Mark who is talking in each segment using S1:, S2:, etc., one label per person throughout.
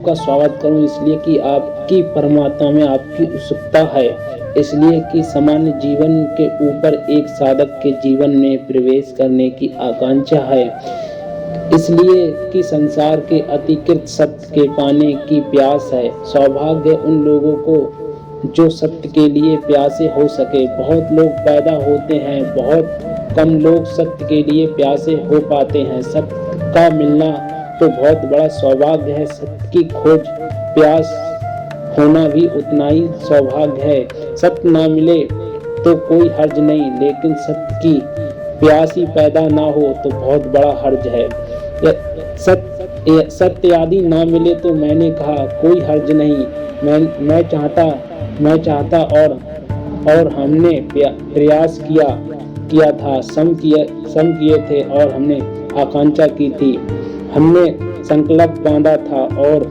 S1: का स्वागत करूं इसलिए कि आपकी परमात्मा में आपकी उत्सुकता है, इसलिए कि सामान्य जीवन के ऊपर एक साधक के जीवन में प्रवेश करने की आकांक्षा है, इसलिए कि संसार के अतिकृत सत्य के पाने की प्यास है। सौभाग्य उन लोगों को जो सत्य के लिए प्यासे हो सके। बहुत लोग पैदा होते हैं, बहुत कम लोग सत्य के लिए प्यासे हो पाते हैं। सत्य का मिलना तो बहुत बड़ा सौभाग्य है, सत्य की खोज प्यास होना भी उतना ही सौभाग्य है। सत्य ना मिले तो कोई हर्ज नहीं, लेकिन सत्य की प्यास ही पैदा ना हो तो बहुत बड़ा हर्ज है। सत्य आदि ना मिले तो मैंने कहा कोई हर्ज नहीं। मैं चाहता और हमने प्रयास किया था, सम किए थे और हमने आकांक्षा की थी। हमने संकल्प बांधा था और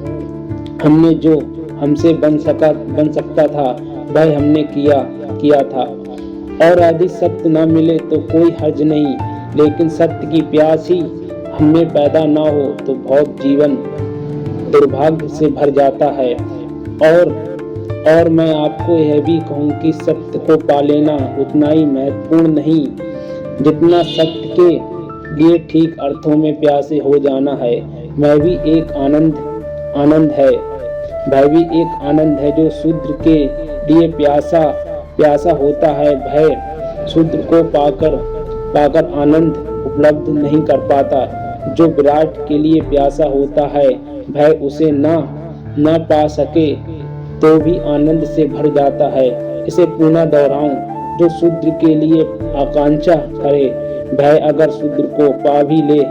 S1: हमने जो हमसे बन सकता था वह हमने किया था। और यदि सत्य न मिले तो कोई हर्ज नहीं, लेकिन सत्य की प्यास ही हमें पैदा ना हो तो बहुत जीवन दुर्भाग्य से भर जाता है। और मैं आपको यह भी कहूँ कि सत्य को पा लेना उतना ही महत्वपूर्ण नहीं जितना सत्य के लिए ठीक अर्थों में प्यासे हो जाना है। वह भी एक आनंद है जो शूद्र के लिए प्यासा होता है। भय शूद्र को पाकर आनंद उपलब्ध नहीं कर पाता। जो विराट के लिए प्यासा होता है, भय उसे ना पा सके तो भी आनंद से भर जाता है। इसे पुनः दोहराऊं, जो शूद्र के लिए आकांक्षा करे, भय अगर शूद्र को पा भी ले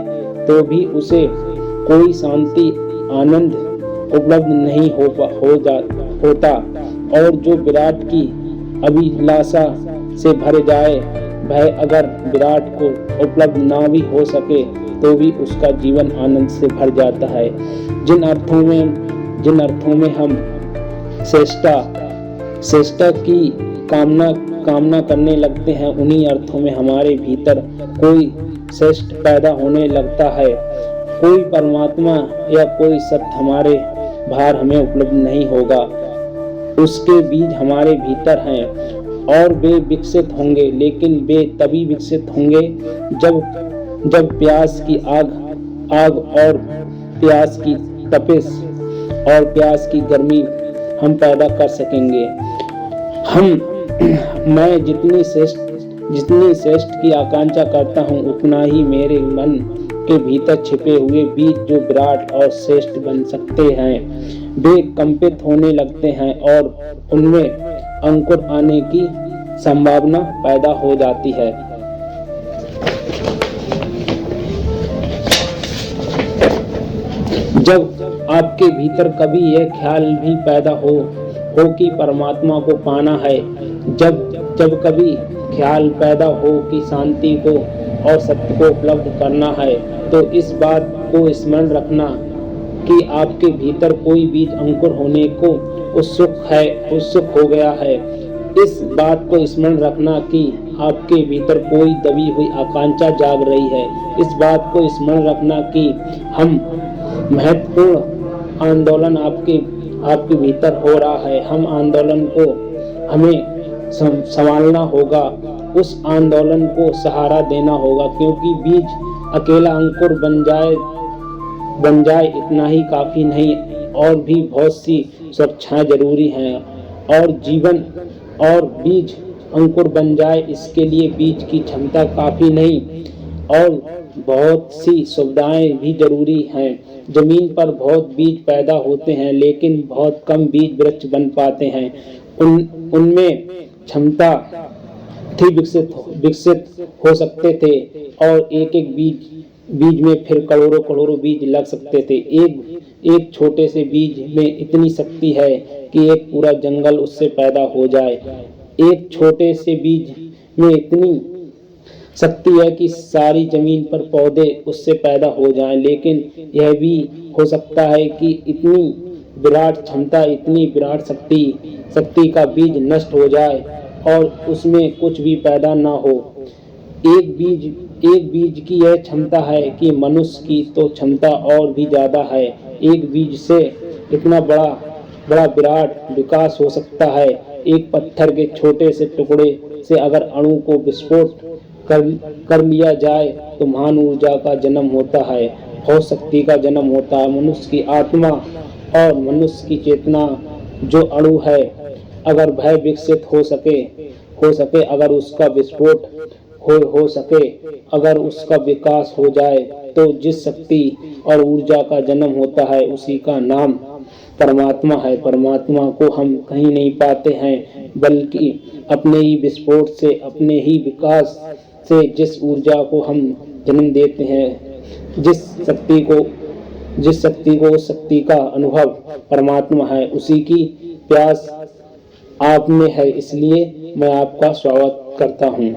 S1: तो भी उसे कोई शांति आनंद उपलब्ध नहीं होता। और जो विराट की अभिलाषा से भर जाए, भय अगर विराट को उपलब्ध ना भी हो सके तो भी उसका जीवन आनंद से भर जाता है। जिन अर्थों में हम श्रेष्ठता की कामना करने लगते हैं, उन्हीं अर्थों में हमारे भीतर कोई श्रेष्ठ पैदा होने लगता है। कोई परमात्मा या कोई सत्य हमारे बाहर हमें उपलब्ध नहीं होगा, उसके बीज हमारे भीतर हैं और वे विकसित होंगे, लेकिन वे तभी विकसित होंगे जब प्यास की आग और प्यास की तपिश और प्यास की गर्मी हम पैदा कर सकेंगे। मैं जितनी श्रेष्ठ की आकांक्षा करता हूँ, उतना ही मेरे मन के भीतर छिपे हुए बीज जो विराट और श्रेष्ठ बन सकते हैं, वे कंपित होने लगते हैं और उनमें अंकुर आने की संभावना पैदा हो जाती है। जब आपके भीतर कभी यह ख्याल भी पैदा हो कि परमात्मा को पाना है, जब कभी ख्याल पैदा हो कि शांति को और सत्य को उपलब्ध करना है, तो इस बात को स्मरण रखना कि आपके भीतर कोई बीज अंकुर होने को उत्सुक हो गया है। इस बात को स्मरण रखना कि आपके भीतर कोई दबी हुई आकांक्षा जाग रही है। इस बात को स्मरण रखना कि हम महत्वपूर्ण आंदोलन आपके भीतर हो रहा है। हम आंदोलन को हमें संभालना होगा, उस आंदोलन को सहारा देना होगा, क्योंकि बीज अकेला अंकुर बन जाए इतना ही काफी नहीं, और भी बहुत सी सुरक्षाएं जरूरी हैं। और जीवन और बीज अंकुर बन जाए इसके लिए बीज की क्षमता काफी नहीं और बहुत सी सुविधाएं भी जरूरी हैं। जमीन पर बहुत बीज पैदा होते हैं, लेकिन बहुत कम बीज वृक्ष बन पाते हैं। उनमें क्षमता थी विकसित हो सकते थे और एक बीज में फिर करोड़ों बीज लग सकते थे। एक छोटे से बीज में इतनी शक्ति है कि एक पूरा जंगल उससे पैदा हो जाए। एक छोटे से बीज में इतनी शक्ति है कि सारी जमीन पर पौधे उससे पैदा हो जाएं, लेकिन यह भी हो सकता है कि इतनी विराट क्षमता, इतनी विराट शक्ति का बीज नष्ट हो जाए और उसमें कुछ भी पैदा ना हो। एक बीज एक बीज की यह क्षमता है कि मनुष्य की तो क्षमता और भी ज्यादा है। एक बीज से इतना बड़ा बड़ा विराट विकास हो सकता है। एक पत्थर के छोटे से टुकड़े से अगर अणु को विस्फोट कर कर लिया जाए तो महान ऊर्जा का जन्म होता है, भौत शक्ति का जन्म होता है। मनुष्य की आत्मा और मनुष्य की चेतना जो अणु है, अगर वह विकसित हो सके, अगर उसका विस्फोट हो सके, अगर उसका विकास हो जाए, तो जिस शक्ति और ऊर्जा का जन्म होता है उसी का नाम परमात्मा है। परमात्मा को हम कहीं नहीं पाते हैं, बल्कि अपने ही विस्फोट से, अपने ही विकास से जिस ऊर्जा को हम जन्म देते हैं, जिस शक्ति को उस शक्ति का अनुभव परमात्मा है, उसी की प्यास आप में है। इसलिए मैं आपका स्वागत करता हूँ।